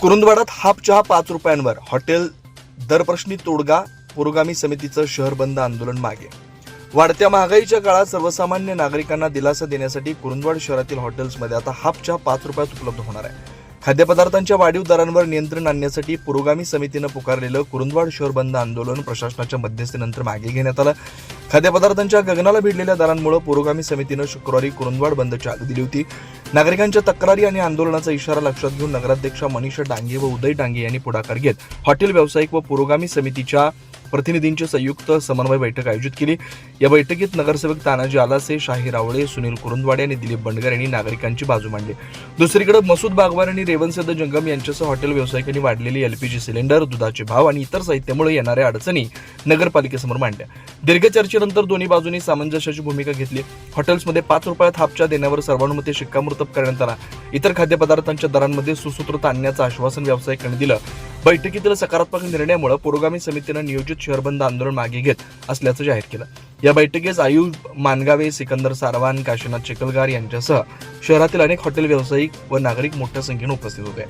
कुरुंदवाडात half चहा 5 रुपयांवर, hotel दरप्रश्नी तोडगा, पुरोगामी समितीचं शहर बंद आंदोलन मागे. वाढत्या महागाईच्या काळात सर्वसामान्य नागरिकांना दिलासा देण्यासाठी कुरुंदवाड शहरातील हॉटेल्समध्ये आता हाफ चहा 5 रुपयात उपलब्ध होणार आहे. खाद्यपदार्थांच्या वाढीव दरांवर नियंत्रण आणण्यासाठी पुरोगामी समितीनं पुकारलेलं कुरुंदवाड शहर बंद आंदोलन प्रशासनाच्या मध्यस्थीनंतर मागे घेण्यात आलं. खाद्यपदार्थांच्या गगनाला भिडलेल्या दरांमुळे पुरोगामी समितीनं शुक्रवारी कुरुंदवाड बंदची हाक दिली होती. नागरिकांच्या तक्रारी आणि आंदोलनाचा इशारा लक्षात घेऊन नगराध्यक्षा मनीषा डांगे व उदय डांगे यांनी पुढाकार घेत हॉटेल व्यावसायिक व पुरोगामी समितीच्या प्रतिनिधींची संयुक्त समन्वय बैठक आयोजित केली. या बैठकीत नगरसेवक तानाजी आलासे, शाही रावळे, सुनील कुरुंदवाडे आणि दिलीप बंडगर यांनी नागरिकांची बाजू मांडली. दुसरीकडे मसूद बागवान आणि रेवणसिद्ध जंगम यांच्यासह हॉटेल व्यावसायिकांनी वाढलेली एलपीजी सिलेंडर, दुधाचे भाव आणि इतर साहित्यामुळे येणाऱ्या अडचणी नगरपालिकेसमोर मांडल्या. दीर्घ चर्चेनंतर दोन्ही बाजूंनी सामंजस्याची भूमिका घेतली. हॉटेल्समध्ये 5 रुपयात हाफ चहा देण्यावर सर्वानुमते शिक्कामोर्तब करण्यात आला. इतर खाद्यपदार्थांच्या दरांमध्ये सुसूत्रता आणण्याचं आश्वासन व्यावसायिकांनी दिलं. बैठकीतील सकारात्मक निर्णयामुळे पुरोगामी समितीनं नियोजित शहर बंद आंदोलन मागे घेत असल्याचं जाहीर केलं. या बैठकीस आयुब मानगावे, सिकंदर सारवान, काशीनाथ चिखलगार यांच्यासह शहरातील अनेक हॉटेल व्यावसायिक व नागरिक मोठ्या संख्येने उपस्थित होते.